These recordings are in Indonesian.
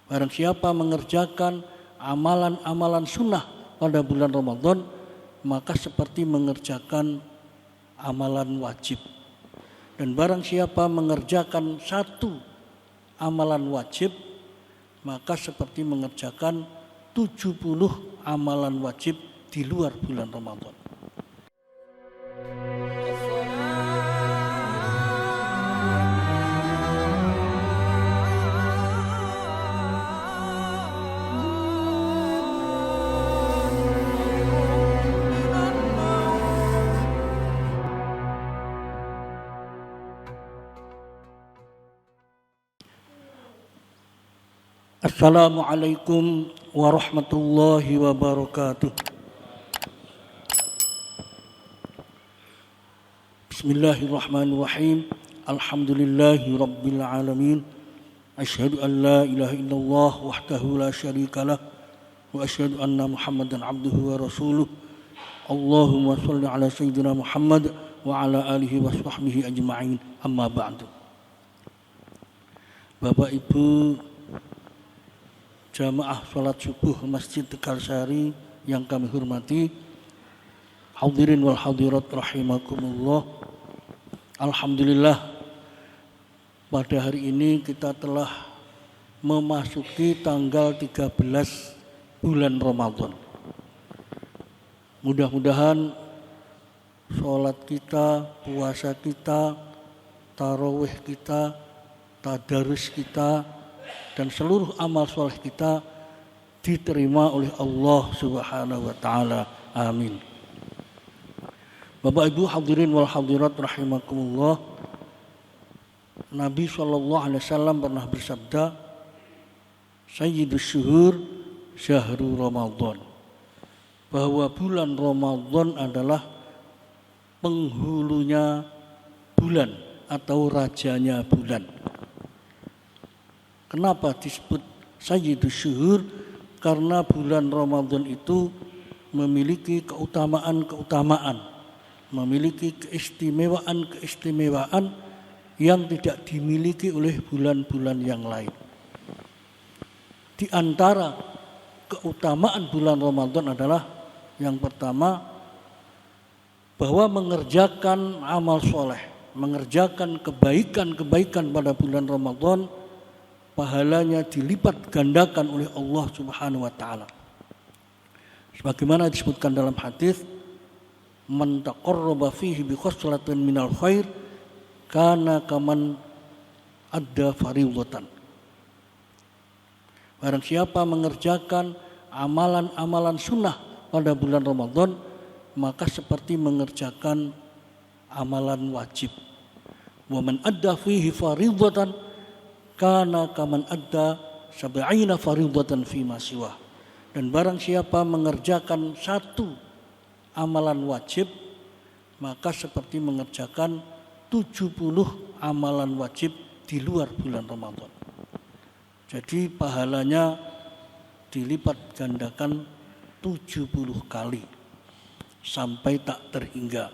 Barang siapa mengerjakan amalan-amalan sunnah pada bulan Ramadan, maka seperti mengerjakan amalan wajib. Dan barang siapa mengerjakan satu amalan wajib, maka seperti mengerjakan 70 amalan wajib di luar bulan Ramadan. Assalamualaikum warahmatullahi wabarakatuh. Bismillahirrahmanirrahim. Alhamdulillahi rabbil alamin. Asyhadu an la ilaha illallah wahdahu la syarikalah wa asyhadu anna Muhammadan abduhu wa rasuluh. Allahumma shalli ala sayyidina Muhammad wa ala alihi wa sahbihi ajma'in. Amma ba'du. Bapak Ibu jamaah salat subuh Masjid Tegal Sari yang kami hormati, hadirin wal hadirat rahimakumullah. Alhamdulillah, pada hari ini kita telah memasuki tanggal 13 bulan Ramadan. Mudah-mudahan salat kita, puasa kita, tarawih kita, tadarus kita, dan seluruh amal soleh kita diterima oleh Allah Subhanahu wa Ta'ala. Amin. Bapak Ibu hadirin wal hadirat rahimakumullah. Nabi SAW pernah bersabda, Sayyidus syuhur syahrul Ramadan, bahwa bulan Ramadan adalah penghulunya bulan atau rajanya bulan. Kenapa disebut Sayyidus syuhur? Karena bulan Ramadan itu memiliki keutamaan-keutamaan, memiliki keistimewaan-keistimewaan yang tidak dimiliki oleh bulan-bulan yang lain. Di antara keutamaan bulan Ramadan adalah yang pertama, bahwa mengerjakan amal soleh, mengerjakan kebaikan-kebaikan pada bulan Ramadan, pahalanya dilipat gandakan oleh Allah Subhanahu wa Ta'ala. Sebagaimana disebutkan dalam hadis, man taqarraba fihi bi khoslatin minal khair kana kaman adda fariidatan. Barang siapa mengerjakan amalan-amalan sunnah pada bulan Ramadan, maka seperti mengerjakan amalan wajib. Wa man adda fihi fariidatan kana kaman adda sab'ina fariidatan fi ma siwa. Dan barang siapa mengerjakan satu amalan wajib, maka seperti mengerjakan 70 amalan wajib di luar bulan Ramadan. Jadi pahalanya dilipat gandakan 70 kali sampai tak terhingga.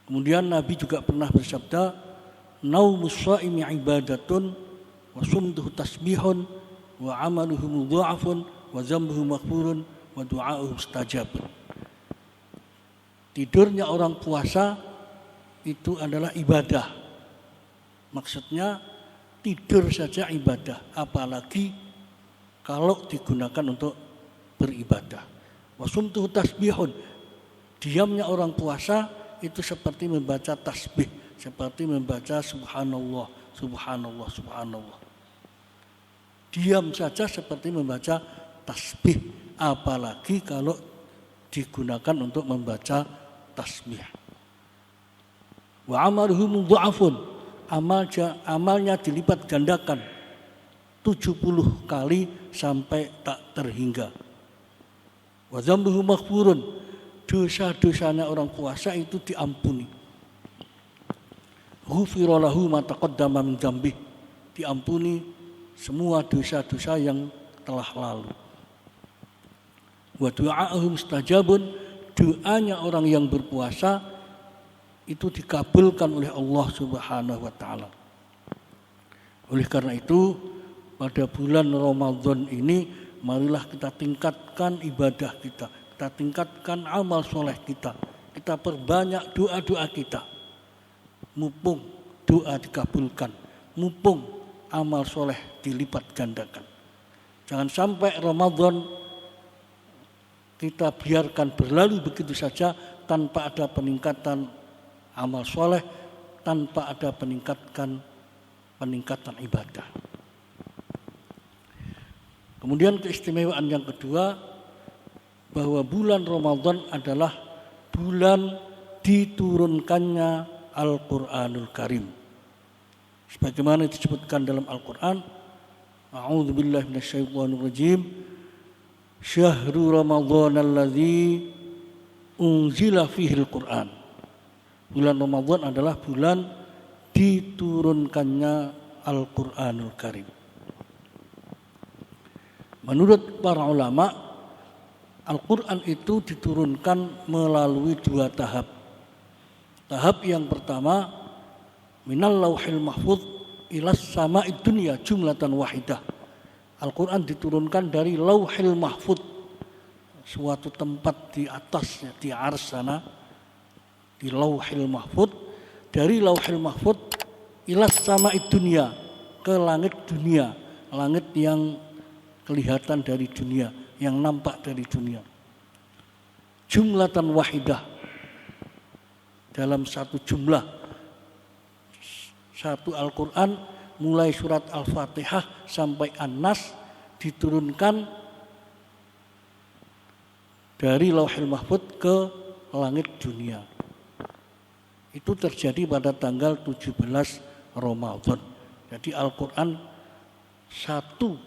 Kemudian Nabi juga pernah bersabda, naumus shaimi ibadatun wa sumtuhu tasbihun wa amaluhu mudha'afun wa zambuhu maghfurun wa du'a'uhu mustajabun. Tidurnya orang puasa itu adalah ibadah. Maksudnya tidur saja ibadah, apalagi kalau digunakan untuk beribadah. Wa sumtuhu tasbihun, diamnya orang puasa itu seperti membaca tasbih, seperti membaca subhanallah, subhanallah, subhanallah. Diam saja seperti membaca tasbih, apalagi kalau digunakan untuk membaca tasbih. Wa amaluhu mudha'afun, amalnya dilipat gandakan 70 kali sampai tak terhingga. Wa dzambuhu maghfurun, dosa-dosanya orang puasa itu diampuni. Ghufira lahu ma taqaddama min dzambih, diampuni semua dosa-dosa yang telah lalu. Wa du'a'uhum mustajabun, doanya orang yang berpuasa itu dikabulkan oleh Allah Subhanahu wa Ta'ala. Oleh karena itu, pada bulan Ramadan ini marilah kita tingkatkan ibadah kita tingkatkan amal soleh kita perbanyak doa-doa kita. Mumpung doa dikabulkan, mumpung amal soleh dilipat gandakan. Jangan sampai Ramadan kita biarkan berlalu begitu saja tanpa ada peningkatan amal soleh, tanpa ada peningkatan ibadah. Kemudian keistimewaan yang kedua, bahwa bulan Ramadan adalah bulan diturunkannya Al-Qur'anul Karim. Sebagaimana disebutkan dalam Al-Qur'an, A'udzubillahi minasyaitonirrajim. Syahrul Ramadhan alladzi unzila fihil Qur'an. Bulan Ramadan adalah bulan diturunkannya Al-Qur'anul Karim. Menurut para ulama, Al-Quran itu diturunkan melalui 2 tahap. Tahap yang pertama, minal lauhil mahfudz ilas sama'id dunya jumlatan wahidah. Al-Quran diturunkan dari lauhil mahfudz, suatu tempat di atasnya, di ars sana, di lauhil mahfudz. Dari lauhil mahfudz ilas sama'id dunya, ke langit dunia, langit yang kelihatan dari dunia, yang nampak dari dunia. Jumlatan wahidah, dalam satu jumlah. Satu Al-Quran mulai surat Al-Fatihah sampai An-Nas diturunkan dari Lauhil Mahfudz ke langit dunia. Itu terjadi pada tanggal 17 Ramadan. Jadi Al-Quran, satu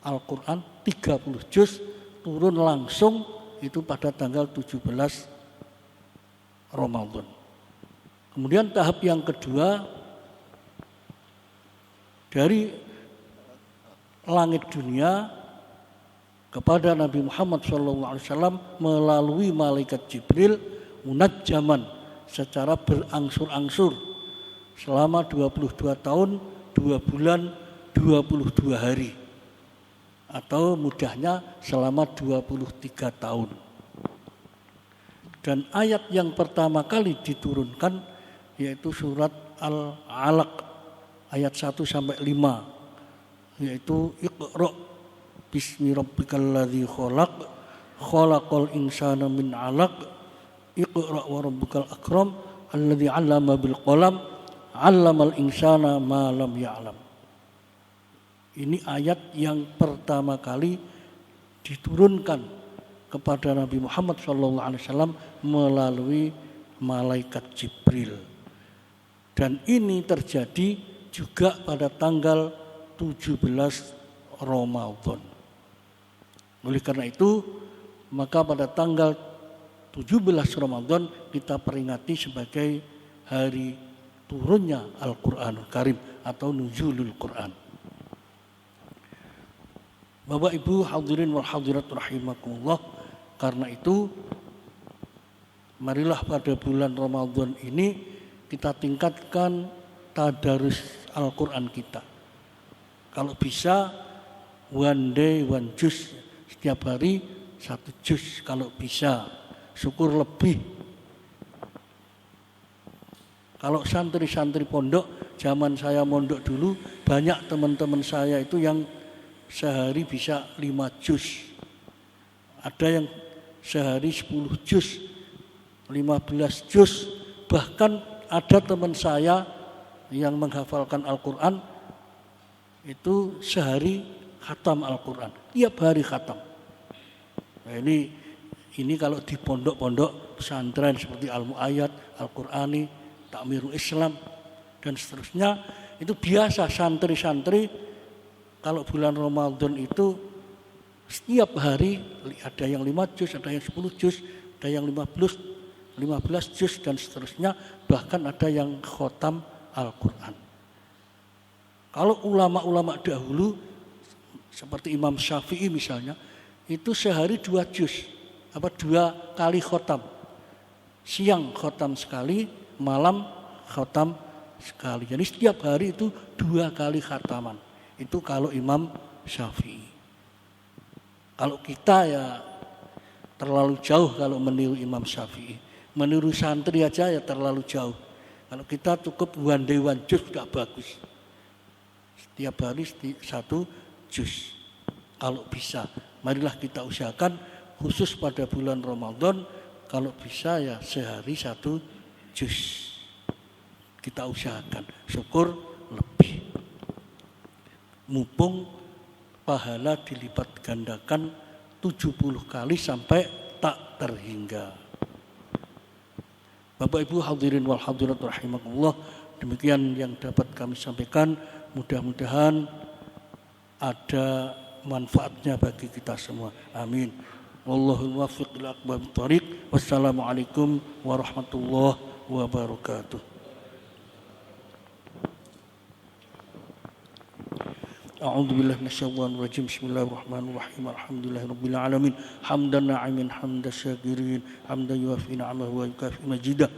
Al-Quran 30 juz turun langsung itu pada tanggal 17 Ramadan. Kemudian tahap yang kedua, dari langit dunia kepada Nabi Muhammad SAW melalui malaikat Jibril munajjaman, secara berangsur-angsur selama 22 tahun 2 bulan 22 hari, atau mudahnya selama 23 tahun. Dan ayat yang pertama kali diturunkan yaitu surat Al-Alaq ayat 1 sampai 5, yaitu Iqra bismi rabbikal ladzi khalaq khalaqal insana min 'alaq Iqra wa rabbukal akram alladzi 'allama bil qalam 'allamal insana ma lam ya'lam. Ini ayat yang pertama kali diturunkan kepada Nabi Muhammad SAW melalui malaikat Jibril. Dan ini terjadi juga pada tanggal 17 Ramadan. Oleh karena itu, maka pada tanggal 17 Ramadan kita peringati sebagai hari turunnya Al-Qur'anul Karim atau nuzulul Qur'an. Bapak Ibu hadirin wal hadirat rahimakumullah, karena itu marilah pada bulan Ramadan ini kita tingkatkan tadarus Al-Quran kita. Kalau bisa one day one juz, setiap hari 1 juz kalau bisa, syukur lebih. Kalau santri-santri pondok, zaman saya mondok dulu, banyak teman-teman saya itu yang sehari bisa 5 juz. Ada yang sehari 10 juz, 15 juz. Bahkan ada teman saya yang menghafalkan Al-Quran itu sehari khatam Al-Quran, tiap hari khatam. Nah, ini kalau di pondok-pondok pesantren seperti Al-Mu'ayyad, Al-Qur'ani, Takmirul Islam dan seterusnya, itu biasa santri-santri kalau bulan Ramadan itu setiap hari ada yang 5 juz, ada yang 10 juz, ada yang 15 juz dan seterusnya, bahkan ada yang khotam Al-Quran. Kalau ulama-ulama dahulu seperti Imam Syafi'i misalnya, itu sehari 2 juz, 2 kali khotam. Siang khotam sekali, malam khotam sekali. Jadi setiap hari itu 2 kali khataman. Itu kalau Imam Syafi'i. Kalau kita ya terlalu jauh kalau meniru Imam Syafi'i. Meniru santri aja ya terlalu jauh. Kalau kita cukup one day one juz sudah bagus. Setiap hari 1 juz. Kalau bisa, marilah kita usahakan khusus pada bulan Ramadan. Kalau bisa ya sehari 1 juz. Kita usahakan, syukur lebih. Mumpung pahala dilipat gandakan 70 kali sampai tak terhingga. Bapak Ibu hadirin wal hadirat rahimakumullah, demikian yang dapat kami sampaikan. Mudah-mudahan ada manfaatnya bagi kita semua. Amin. Wallahul muwaffiq ila aqwamit thoriq. Wassalamualaikum warahmatullahi wabarakatuh. A'udzu billahi minasyaitonir rajim. Bismillahirrahmanirrahim. Alhamdulillahirabbil alamin. Hamdan na'imin hamdas syakirin. Hamdan yuwafi ni'amahu wa yukafi majidah.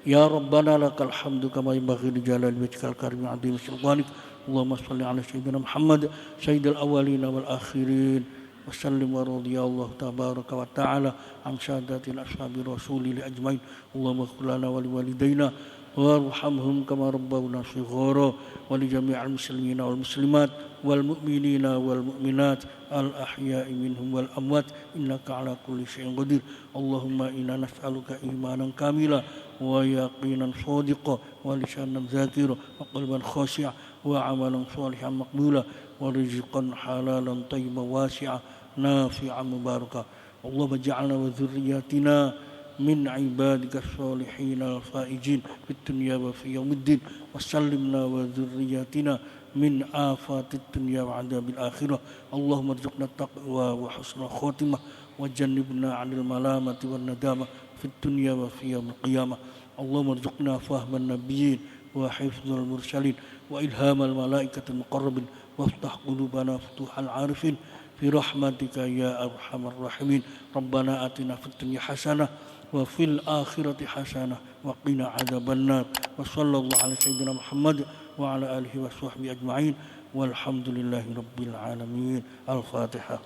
Ya Rabbana lakal hamdu kama yanbaghi li jalali wajhikal karim 'azimi sultanik. Allahumma shalli ala sayyidina Muhammad sayyidil awwalin wal akhirin. Wa sallim wa radiyallahu tabaraka wa ta'ala an sadatil ashabi rasulil ajmain. Allahumma ighfir lana wa liwalidayna warhamhum kama rabbawna shighara wa li jami'il muslimina wal muslimat wal mu'minina wal mu'minat al ahya'i minhum wal amwat innaka ala kulli syai'in qadir. Allahumma inna nas'aluka imanan kamila wa yaqinan shadiqa wa lisanan zakira wa qalban khashi'a wa amalan shalihan maqbula wa rizqan halalan tayyiban wasi'a nafi'an mubaraka. Allahumma ij'alna wa dhurriyyatina min ibadika as-salihin al-faizin fid dunya wa fi yaumiddin wa sallimna wa dhurriyyatina min afatid dunya wa adabil akhirah. Allahumma rzuqna taqwa wa husnul khatimah wa jannibna 'anil malamati wan nadamah fid dunya wa fi yaumil qiyamah. Allahumma rzuqna fahman nabiyyin wa hifdzal mursalin wa ilhamal malaikatil muqarrabin waftah qulubana futuhal arifin fi rahmatika ya arhamar rahimin. Rabbana atina fid dunya hasanah wa fil akhirati hasanah wa qina adzabannar. Wa sallallahu ala sayyidina Muhammad wa ala alihi wa sahbihi ajma'in walhamdulillahi rabbil alamin. Al-Fatihah.